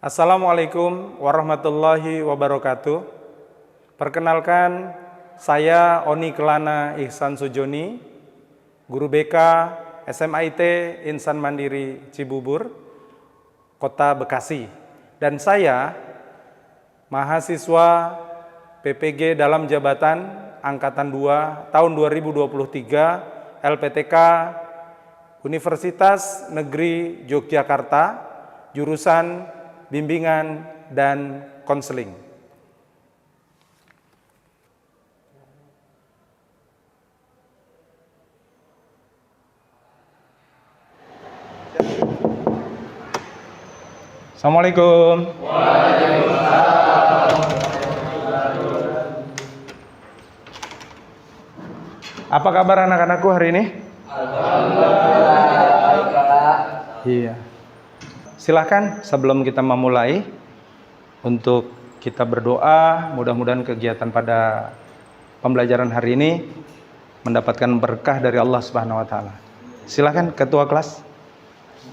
Assalamualaikum warahmatullahi wabarakatuh. Perkenalkan, saya Oni Kelana Ihsan Sujoni, Guru BK SMIT Insan Mandiri Cibubur, Kota Bekasi. Dan saya mahasiswa PPG dalam jabatan Angkatan 2 tahun 2023 LPTK Universitas Negeri Yogyakarta, jurusan Bimbingan dan Konseling. Assalamualaikum. Apa kabar anak-anakku hari ini? Iya. Silahkan sebelum kita memulai untuk kita berdoa, mudah-mudahan kegiatan pada pembelajaran hari ini mendapatkan berkah dari Allah Subhanahu wa taala. Silahkan ketua kelas.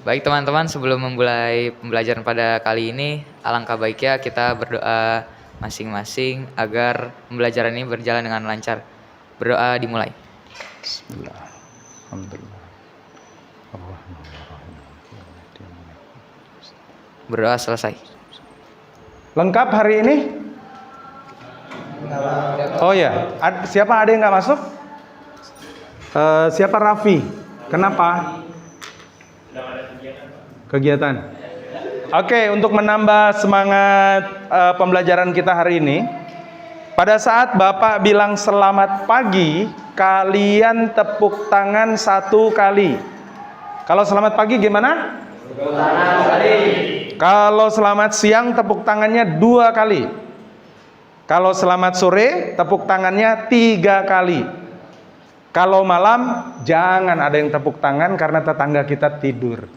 Baik teman-teman, sebelum memulai pembelajaran pada kali ini, alangkah baiknya kita berdoa masing-masing agar pembelajaran ini berjalan dengan lancar. Berdoa dimulai. Bismillah. Alhamdulillah. Berdoa selesai. Lengkap hari ini? Oh ya, siapa ada yang nggak masuk? Siapa Raffi? Kenapa? Kegiatan. Oke, untuk menambah semangat pembelajaran kita hari ini, pada saat Bapak bilang selamat pagi, kalian tepuk tangan 1 kali. Kalau selamat pagi gimana? Tepuk tangan sekali. Kalau selamat siang tepuk tangannya 2 kali. Kalau selamat sore tepuk tangannya 3 kali. Kalau malam jangan ada yang tepuk tangan karena tetangga kita tidur.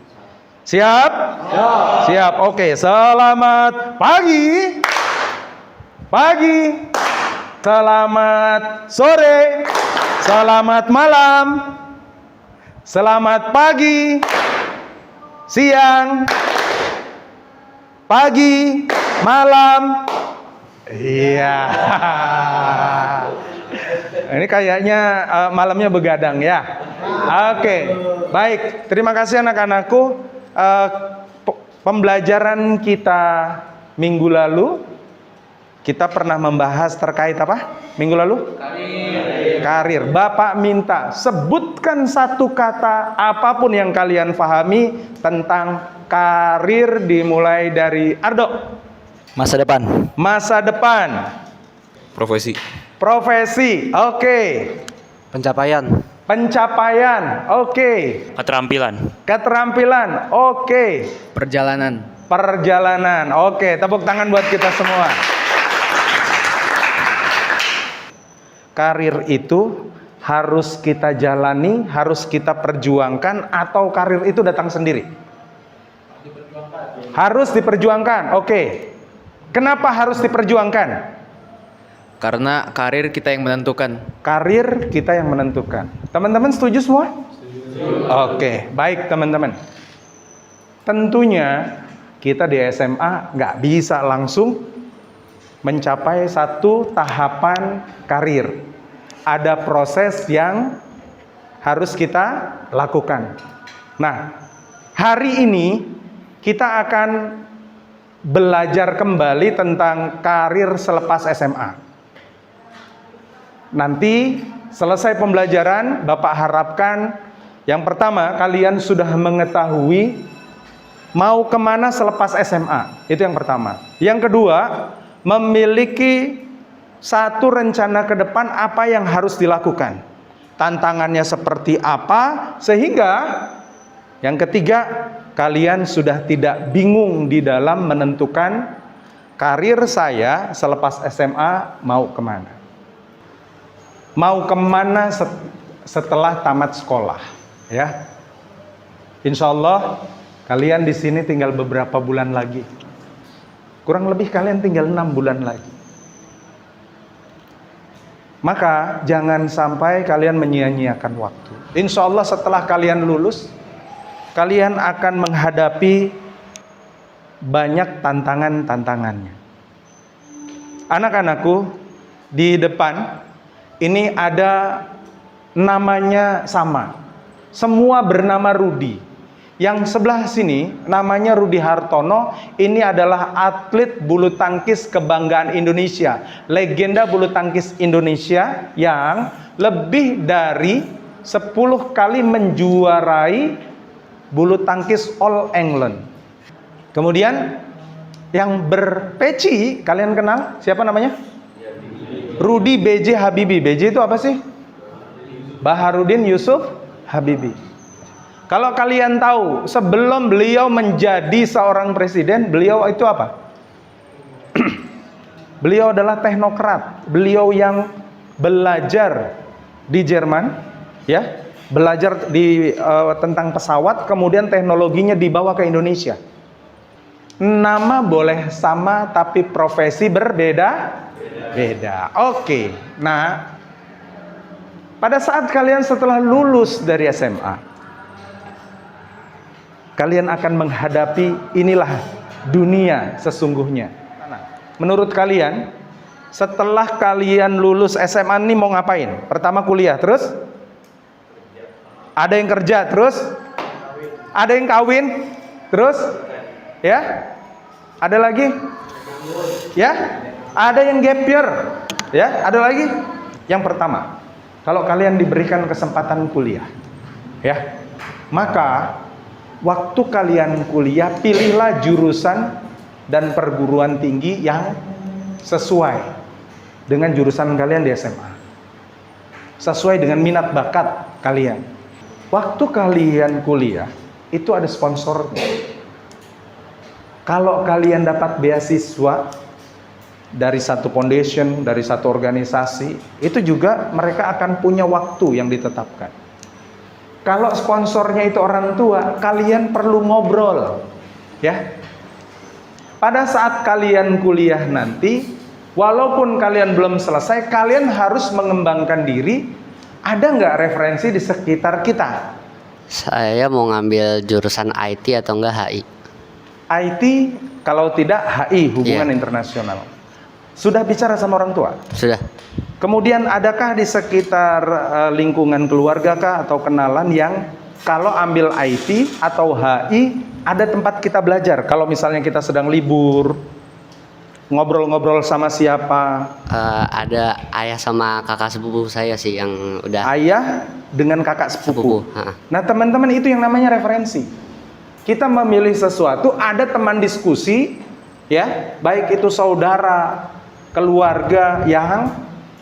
Siap? Ya. Siap. Oke, selamat pagi. Pagi. Selamat sore. Selamat malam. Selamat pagi. Siang. Pagi, malam. Iya. Ini kayaknya malamnya begadang ya. Oke. Baik, terima kasih anak-anakku. Pembelajaran kita minggu lalu kita pernah membahas terkait apa? Minggu lalu? Karir. Bapak minta sebutkan 1 kata apapun yang kalian pahami tentang karir dimulai dari Ardo. Masa depan. Masa depan. Profesi. Profesi. Oke. Pencapaian. Pencapaian. Oke. Keterampilan. Keterampilan. Oke. Perjalanan. Perjalanan. Oke, tepuk tangan buat kita semua. Karir itu harus kita jalani, harus kita perjuangkan, atau karir itu datang sendiri? Harus diperjuangkan. Oke. Kenapa harus diperjuangkan? Karena karir kita yang menentukan. Karir kita yang menentukan. Teman-teman setuju semua? Setuju. Oke, baik teman-teman. Tentunya kita di SMA nggak bisa langsung mencapai 1 tahapan karir. Ada proses yang harus kita lakukan. Nah, hari ini kita akan belajar kembali tentang karir selepas SMA. Nanti selesai pembelajaran, Bapak harapkan yang pertama kalian sudah mengetahui mau kemana selepas SMA. Itu yang pertama. Yang kedua, memiliki 1 rencana ke depan apa yang harus dilakukan. Tantangannya seperti apa, sehingga yang ketiga, kalian sudah tidak bingung di dalam menentukan karir saya selepas SMA mau kemana. Mau kemana setelah tamat sekolah, ya? Insya Allah kalian di sini tinggal beberapa bulan lagi. Kurang lebih kalian tinggal 6 bulan lagi. Maka jangan sampai kalian menyia-nyiakan waktu. Insya Allah setelah kalian lulus, kalian akan menghadapi banyak tantangan-tantangannya. Anak-anakku, di depan ini ada namanya sama. Semua bernama Rudi. Yang sebelah sini namanya Rudi Hartono. Ini adalah atlet bulu tangkis kebanggaan Indonesia, legenda bulu tangkis Indonesia yang lebih dari 10 kali menjuarai bulu tangkis All England. Kemudian yang berpeci, kalian kenal siapa namanya? Rudi B.J. Habibie. B.J. itu apa sih? Baharudin Yusuf Habibie. Kalau kalian tahu, sebelum beliau menjadi seorang presiden, beliau itu apa? Beliau adalah teknokrat. Beliau yang belajar di Jerman, ya, belajar tentang pesawat, kemudian teknologinya dibawa ke Indonesia. Nama boleh sama, tapi profesi berbeda. Oke. Nah, pada saat kalian setelah lulus dari SMA, kalian akan menghadapi inilah dunia sesungguhnya. Menurut kalian, setelah kalian lulus SMA ini mau ngapain? Pertama kuliah, terus? Ada yang kerja, terus? Ada yang kawin, terus? Ya? Ada lagi? Ya? Ada yang gap year? Ya? Ada lagi? Yang pertama, kalau kalian diberikan kesempatan kuliah, ya, maka waktu kalian kuliah, pilihlah jurusan dan perguruan tinggi yang sesuai dengan jurusan kalian di SMA, sesuai dengan minat bakat kalian. Waktu kalian kuliah, itu ada sponsornya. Kalau kalian dapat beasiswa dari satu foundation, dari satu organisasi, itu juga mereka akan punya waktu yang ditetapkan. Kalau sponsornya itu orang tua, kalian perlu ngobrol, ya. Pada saat kalian kuliah nanti, walaupun kalian belum selesai, kalian harus mengembangkan diri. Ada nggak referensi di sekitar kita? Saya mau ngambil jurusan IT atau enggak HI. IT, kalau tidak HI, hubungan internasional. Sudah bicara sama orang tua? Sudah. Kemudian adakah di sekitar lingkungan keluarga kah atau kenalan yang kalau ambil IT atau HI ada tempat kita belajar? Kalau misalnya kita sedang libur, ngobrol-ngobrol sama siapa? Ada ayah sama kakak sepupu saya sih yang udah. Ayah dengan kakak sepupu. Ha. Nah, teman-teman, itu yang namanya referensi. Kita memilih sesuatu, ada teman diskusi, ya, baik itu saudara, keluarga yang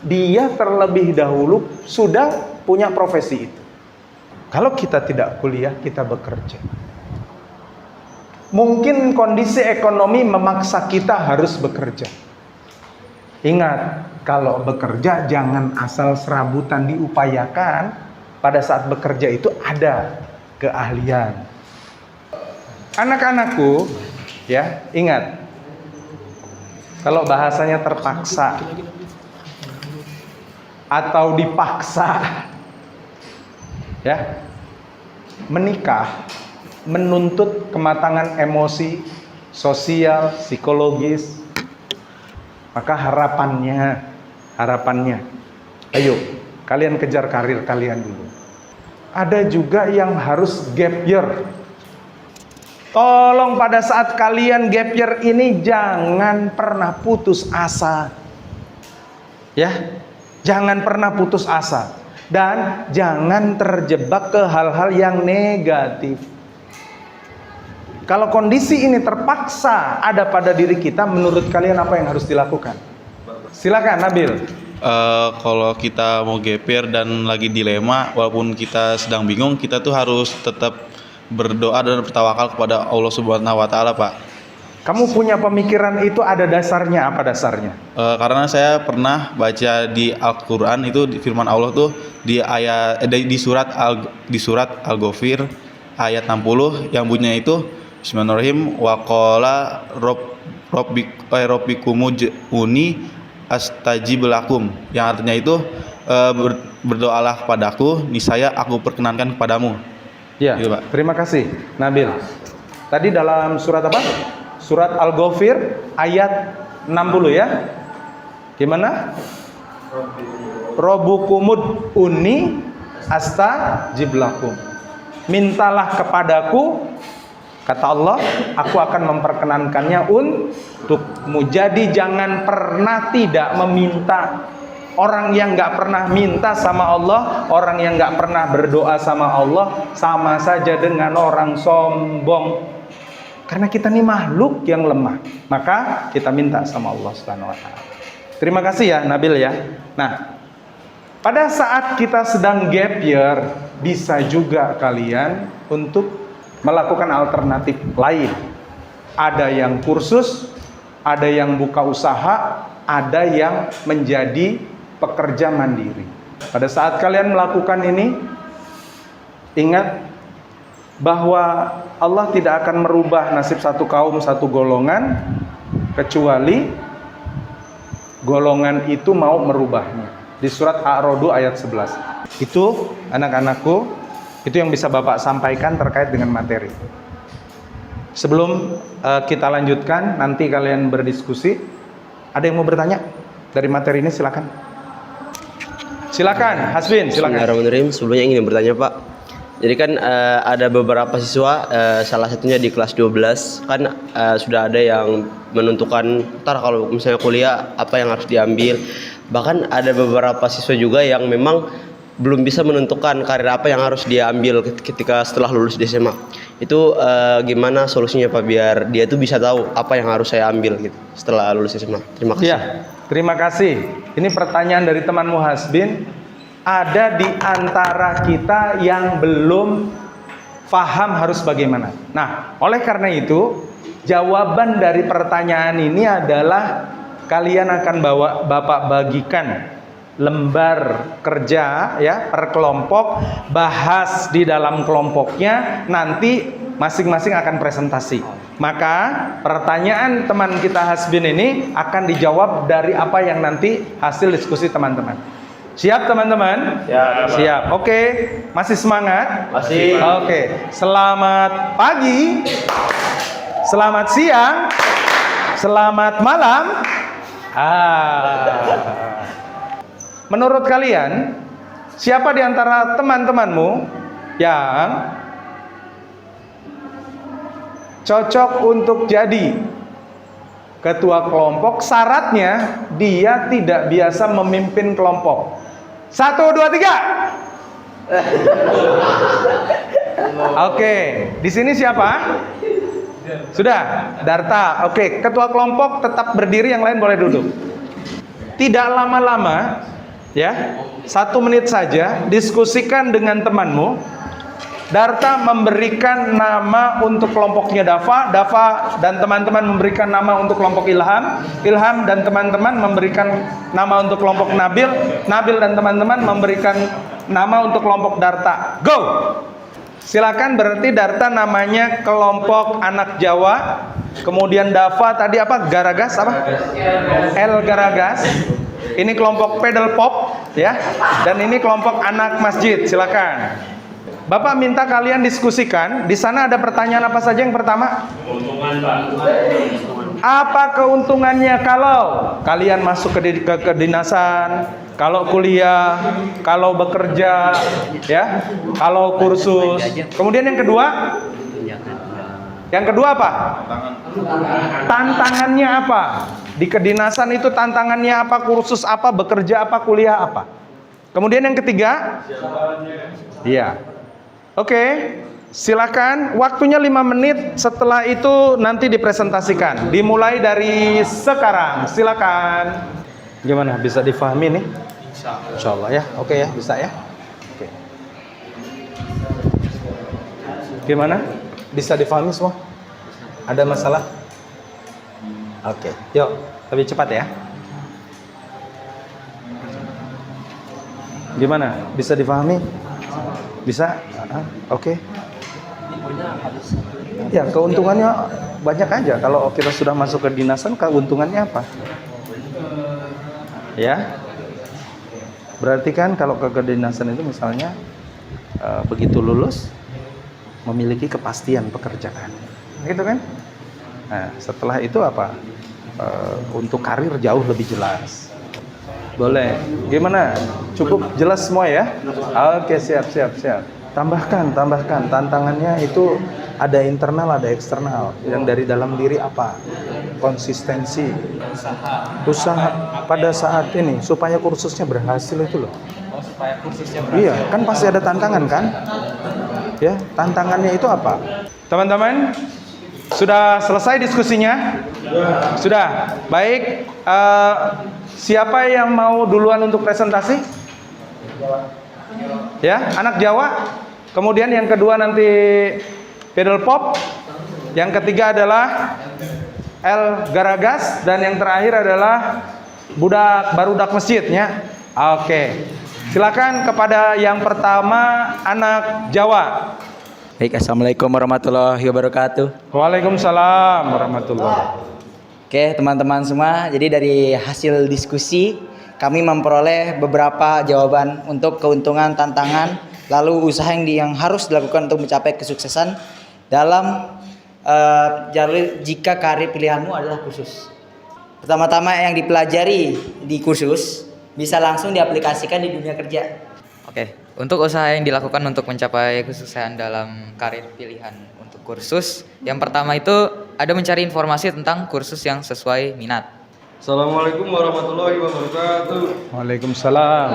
dia terlebih dahulu sudah punya profesi itu. Kalau kita tidak kuliah, kita bekerja. Mungkin kondisi ekonomi memaksa kita harus bekerja. Ingat, kalau bekerja jangan asal serabutan, diupayakan. Pada saat bekerja itu ada keahlian. Anak-anakku, ya, ingat, kalau bahasanya terpaksa atau dipaksa, ya, menikah menuntut kematangan emosi, sosial, psikologis. Maka harapannya, ayo kalian kejar karir kalian dulu. Ada juga yang harus gap year. Tolong pada saat kalian gap year ini jangan pernah putus asa. Ya, jangan pernah putus asa. Dan jangan terjebak ke hal-hal yang negatif. Kalau kondisi ini terpaksa ada pada diri kita, menurut kalian apa yang harus dilakukan? Silakan, Nabil. Kalau kita mau gap year dan lagi dilema, walaupun kita sedang bingung, kita tuh harus tetap berdoa dan bertawakal kepada Allah Subhanahu wa Ta'ala, Pak. Kamu punya pemikiran itu ada dasarnya, apa dasarnya? Karena saya pernah baca di Al-Quran itu di firman Allah tuh di ayat di surat Al-Ghafir ayat 60 yang bunyinya itu Bismillahirrahmanirrahim, wa qala rabbikum ud'uni astajib lakum, yang artinya itu berdoalah kepadaku, niscaya aku perkenankan kepadamu. Ya, Gitu, Pak. terima kasih, Nabil. Tadi dalam surat apa? surat Al-Ghafir ayat 60 ya. Gimana? Robbukumud uni astajib lakum. Mintalah kepadaku, kata Allah, aku akan memperkenankannya untukmu. Jadi jangan pernah tidak meminta. Orang yang nggak pernah minta sama Allah, orang yang nggak pernah berdoa sama Allah, sama saja dengan orang sombong. Karena kita ini makhluk yang lemah, maka kita minta sama Allah Subhanahu wa Ta'ala. Terima kasih ya Nabil ya. Nah, pada saat kita sedang gap year, bisa juga kalian untuk melakukan alternatif lain. Ada yang kursus, ada yang buka usaha, ada yang menjadi pekerja mandiri. Pada saat kalian melakukan ini, ingat bahwa Allah tidak akan merubah nasib satu kaum, satu golongan, kecuali golongan itu mau merubahnya. Di surat Ar-Ra'd ayat 11. Itu anak-anakku, itu yang bisa Bapak sampaikan terkait dengan materi. Sebelum kita lanjutkan, nanti kalian berdiskusi. Ada yang mau bertanya dari materi ini? Silakan. Silakan, Hasbin, silakan. Bismillahirrahmanirrahim. Sebelumnya ingin bertanya Pak. Jadi kan ada beberapa siswa, salah satunya di kelas 12 kan sudah ada yang menentukan ntar kalau misalnya kuliah apa yang harus diambil. Bahkan ada beberapa siswa juga yang memang belum bisa menentukan karir apa yang harus dia ambil ketika setelah lulus di SMA. Itu gimana solusinya Pak biar dia tuh bisa tahu apa yang harus saya ambil gitu setelah lulus SMA. Terima kasih. Ya, terima kasih. Ini pertanyaan dari temanmu Hasbin. Ada di antara kita yang belum paham harus bagaimana. Nah, oleh karena itu, jawaban dari pertanyaan ini adalah kalian akan Bapak bagikan lembar kerja ya per kelompok, bahas di dalam kelompoknya, nanti masing-masing akan presentasi. Maka pertanyaan teman kita Hasbin ini akan dijawab dari apa yang nanti hasil diskusi teman-teman. Siap teman-teman? Siap. Oke, masih semangat? Masih. Oke, selamat pagi, selamat siang, selamat malam. Menurut kalian, siapa di antara teman-temanmu yang cocok untuk jadi ketua kelompok? Syaratnya dia tidak biasa memimpin kelompok. 1, 2, 3. Oke, di sini siapa? Sudah, Darta. Oke, ketua kelompok tetap berdiri, yang lain boleh duduk. Tidak lama-lama, ya, 1 menit saja, diskusikan dengan temanmu. Darta memberikan nama untuk kelompoknya Dafa dan teman-teman memberikan nama untuk kelompok Ilham dan teman-teman memberikan nama untuk kelompok Nabil dan teman-teman memberikan nama untuk kelompok Darta. Go! Silakan, berarti Darta namanya kelompok anak Jawa, kemudian Dafa tadi apa? Garagas apa? El Garagas. Ini kelompok pedal pop ya. Dan ini kelompok anak masjid. Silakan. Bapak minta kalian diskusikan. Di sana ada pertanyaan apa saja yang pertama? Keuntungan, Pak. Apa keuntungannya kalau kalian masuk ke kedinasan, kalau kuliah, kalau bekerja, ya, kalau kursus. Kemudian yang kedua? Yang kedua apa? Tantangannya apa? Di kedinasan itu tantangannya apa? Kursus apa? Bekerja apa? Kuliah apa? Kemudian yang ketiga? Iya. Oke, silakan. Waktunya 5 menit. Setelah itu nanti dipresentasikan. Dimulai dari sekarang. Silakan. Gimana? Bisa difahami nih? Insya Allah ya. Oke ya, bisa ya. Oke. Gimana? Bisa difahami semua? Ada masalah? Oke. Yuk, lebih cepat ya. Gimana? Bisa difahami? Bisa? Oke. Ya, keuntungannya banyak aja. Kalau kita sudah masuk ke dinasan, keuntungannya apa? Ya. Berarti kan kalau ke kedinasan itu misalnya begitu lulus memiliki kepastian pekerjaan. Gitu kan? Nah, setelah itu apa? Untuk karir jauh lebih jelas. Boleh. Gimana? Cukup jelas semua ya? Oke, siap. Tambahkan. Tantangannya itu ada internal, ada eksternal. Yang dari dalam diri apa? Konsistensi. Usaha pada saat ini supaya kursusnya berhasil itu loh. Supaya kursusnya Iya, kan pasti ada tantangan kan? Ya, tantangannya itu apa? Teman-teman, sudah selesai diskusinya? Sudah. Baik, siapa yang mau duluan untuk presentasi? Ya, anak Jawa. Kemudian yang kedua nanti pedal pop. Yang ketiga adalah El Garagas dan yang terakhir adalah barudak masjidnya. Oke. Silakan kepada yang pertama anak Jawa. Baik, assalamualaikum warahmatullahi wabarakatuh. Waalaikumsalam warahmatullahi. Oke, teman-teman semua. Jadi dari hasil diskusi kami memperoleh beberapa jawaban untuk keuntungan, tantangan, lalu usaha yang harus dilakukan untuk mencapai kesuksesan dalam jalur jika karir pilihanmu adalah kursus. Pertama-tama yang dipelajari di kursus bisa langsung diaplikasikan di dunia kerja. Oke, untuk usaha yang dilakukan untuk mencapai kesuksesan dalam karir pilihan untuk kursus, yang pertama itu ada mencari informasi tentang kursus yang sesuai minat. Assalamualaikum warahmatullahi wabarakatuh. Waalaikumsalam.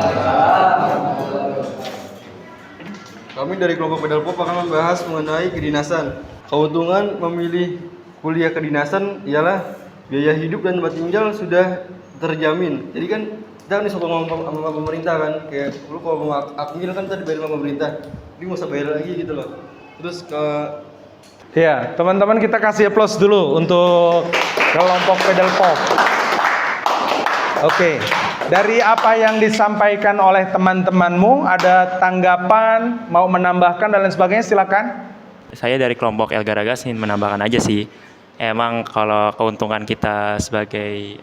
Kami dari kelompok pedal pop akan membahas mengenai kedinasan. Keuntungan memilih kuliah kedinasan ialah biaya hidup dan tempat tinggal sudah terjamin. Jadi kan kita nih suka ngomong sama pemerintah kan, kayak lu kalau mau akmil kan tadi bayar sama pemerintah, jadi nggak usah bayar lagi gitu loh. Terus Ya, teman-teman kita kasih aplaus dulu untuk kelompok pedal pop. Oke, dari apa yang disampaikan oleh teman-temanmu, ada tanggapan, mau menambahkan dan lain sebagainya, silakan. Saya dari kelompok El Garagas ingin menambahkan aja sih. Emang kalau keuntungan kita sebagai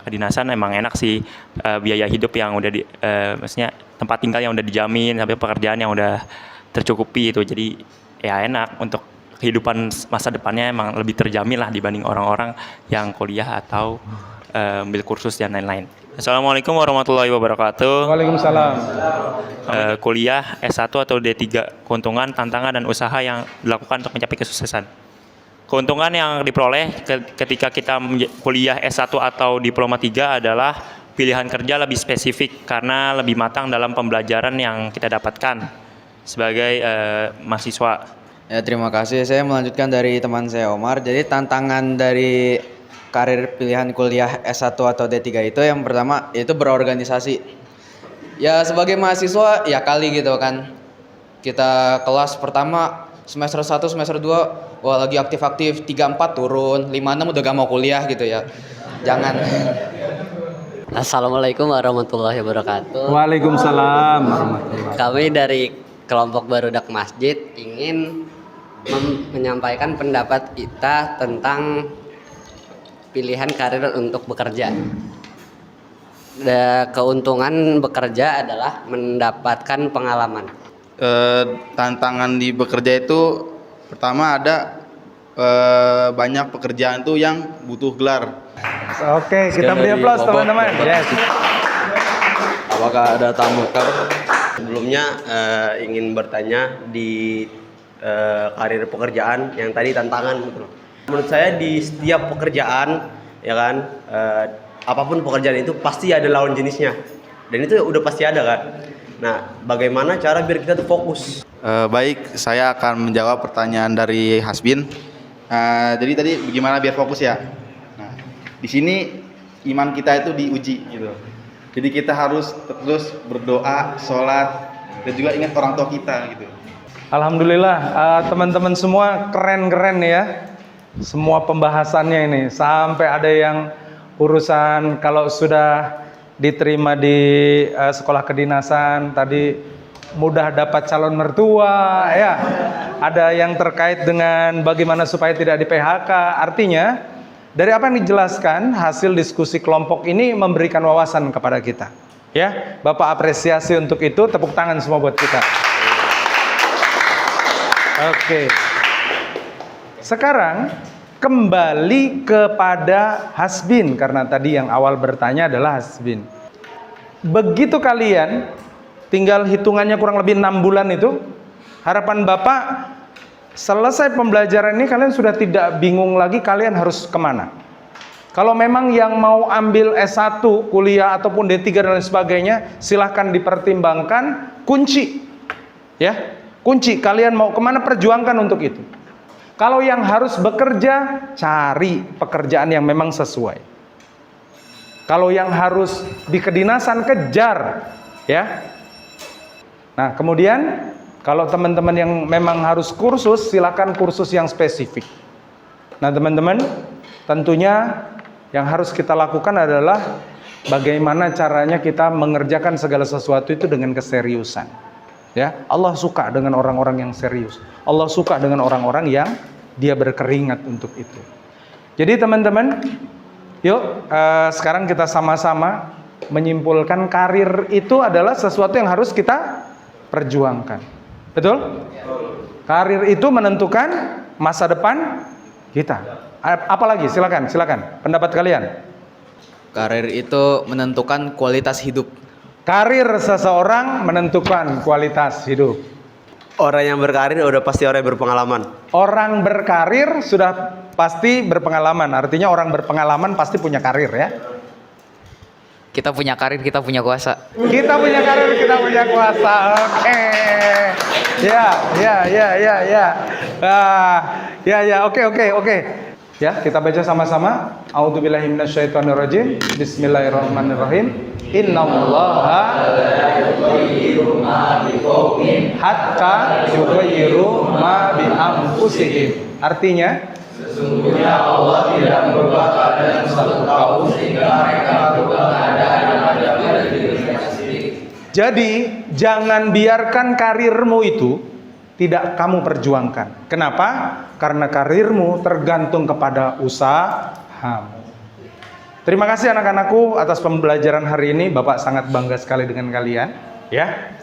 kedinasan emang enak sih, biaya hidup yang udah maksudnya tempat tinggal yang udah dijamin sampai pekerjaan yang udah tercukupi itu. Jadi ya enak untuk kehidupan masa depannya emang lebih terjamin lah dibanding orang-orang yang kuliah atau ambil kursus dan lain-lain. Assalamualaikum warahmatullahi wabarakatuh. Waalaikumsalam. Kuliah S1 atau D3, keuntungan, tantangan dan usaha yang dilakukan untuk mencapai kesuksesan. Keuntungan yang diperoleh ketika kita kuliah S1 atau diploma 3 adalah pilihan kerja lebih spesifik karena lebih matang dalam pembelajaran yang kita dapatkan sebagai mahasiswa. Ya, terima kasih. Saya melanjutkan dari teman saya Omar. Jadi tantangan dari karir pilihan kuliah S1 atau D3 itu yang pertama itu berorganisasi. Ya sebagai mahasiswa ya kali gitu kan. Kita kelas pertama semester 1, semester 2 wah lagi aktif-aktif, 3-4 turun, 5-6 udah gak mau kuliah gitu ya. Jangan. Assalamualaikum warahmatullahi wabarakatuh. Waalaikumsalam warahmatullahi. Kami dari kelompok Barudak Masjid ingin menyampaikan pendapat kita tentang pilihan karir untuk bekerja. Keuntungan bekerja adalah mendapatkan pengalaman. Tantangan di bekerja itu pertama ada banyak pekerjaan tuh yang butuh gelar. Oke, kita beri aplaus teman-teman. Yes. Apakah ada tamu? Sebelumnya ingin bertanya di karir pekerjaan yang tadi tantangan gitu loh. Menurut saya di setiap pekerjaan ya kan apapun pekerjaan itu pasti ada lawan jenisnya dan itu udah pasti ada kan. Nah, bagaimana cara biar kita tuh fokus? Baik, saya akan menjawab pertanyaan dari Hasbin. Jadi tadi bagaimana biar fokus ya? Nah, di sini iman kita itu diuji gitu. Jadi kita harus terus berdoa, sholat, dan juga ingat orang tua kita gitu. Alhamdulillah, teman-teman semua keren-keren ya. Semua pembahasannya ini sampai ada yang urusan kalau sudah diterima di sekolah kedinasan tadi mudah dapat calon mertua ya. Ada yang terkait dengan bagaimana supaya tidak di PHK. Artinya dari apa yang dijelaskan hasil diskusi kelompok ini memberikan wawasan kepada kita. Ya, Bapak apresiasi untuk itu, tepuk tangan semua buat kita. Oke. Sekarang kembali kepada hasbin, karena tadi yang awal bertanya adalah hasbin. Begitu kalian tinggal hitungannya kurang lebih 6 bulan itu, harapan Bapak selesai pembelajaran ini kalian sudah tidak bingung lagi kalian harus kemana. Kalau memang yang mau ambil S1, kuliah ataupun D3 dan lain sebagainya, silahkan dipertimbangkan. Kunci, ya, kunci kalian mau kemana, perjuangkan untuk itu. Kalau yang harus bekerja, cari pekerjaan yang memang sesuai. Kalau yang harus di kedinasan, kejar, ya. Nah, kemudian kalau teman-teman yang memang harus kursus, silakan kursus yang spesifik. Nah, teman-teman, tentunya yang harus kita lakukan adalah bagaimana caranya kita mengerjakan segala sesuatu itu dengan keseriusan. Ya, Allah suka dengan orang-orang yang serius. Allah suka dengan orang-orang yang dia berkeringat untuk itu. Jadi teman-teman, yuk sekarang kita sama-sama menyimpulkan karir itu adalah sesuatu yang harus kita perjuangkan. Betul? Karir itu menentukan masa depan kita. Apalagi? Silakan. Pendapat kalian. Karir itu menentukan kualitas hidup. Karir seseorang menentukan kualitas hidup. Orang yang berkarir udah pasti orang yang berpengalaman. Orang berkarir sudah pasti berpengalaman. Artinya orang berpengalaman pasti punya karir, ya. Kita punya karir, kita punya kuasa. Kita punya karir, kita punya kuasa. Oke. Oke. Ya, kita baca sama-sama. A'udzubillahi minasyaitonirrajim. Bismillahirrahmanirrahim. Innallaha hatta yughayyiru ma bi anfusihim. Artinya, sesungguhnya Allah tidak merubah keadaan satu kaum sehingga mereka merubah keadaan yang ada pada diri mereka sendiri. Jadi, jangan biarkan karirmu itu tidak kamu perjuangkan. Kenapa? Karena karirmu tergantung kepada usahamu. Terima kasih anak-anakku atas pembelajaran hari ini. Bapak sangat bangga sekali dengan kalian. Ya,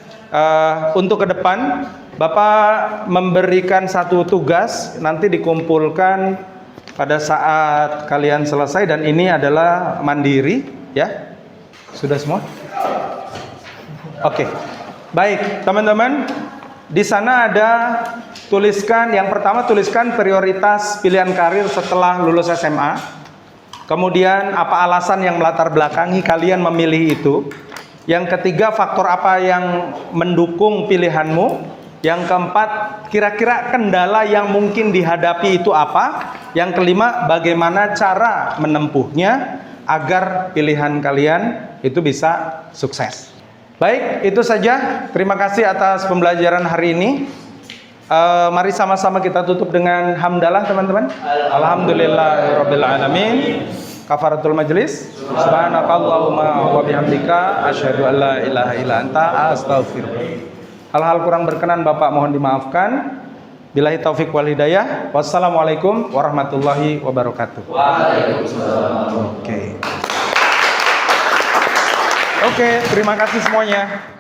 untuk ke depan Bapak memberikan satu tugas, nanti dikumpulkan pada saat kalian selesai, dan ini adalah mandiri. Ya, sudah semua? Oke, baik teman-teman. Di sana ada tuliskan, yang pertama tuliskan prioritas pilihan karir setelah lulus SMA. Kemudian apa alasan yang melatar belakangi kalian memilih itu. Yang ketiga, faktor apa yang mendukung pilihanmu. Yang keempat, kira-kira kendala yang mungkin dihadapi itu apa. Yang kelima, bagaimana cara menempuhnya agar pilihan kalian itu bisa sukses. Baik, itu saja. Terima kasih atas pembelajaran hari ini. Mari sama-sama kita tutup dengan hamdalah, teman-teman. Alhamdulillahirabbil alamin. Kafaratul majlis. Subhanakallahumma wa bihamdika asyhadu an la ilaha illa anta astaghfiruka. Hal-hal kurang berkenan Bapak mohon dimaafkan. Billahi taufik wal hidayah. Wassalamualaikum warahmatullahi wabarakatuh. Waalaikumsalam. Oke, terima kasih semuanya.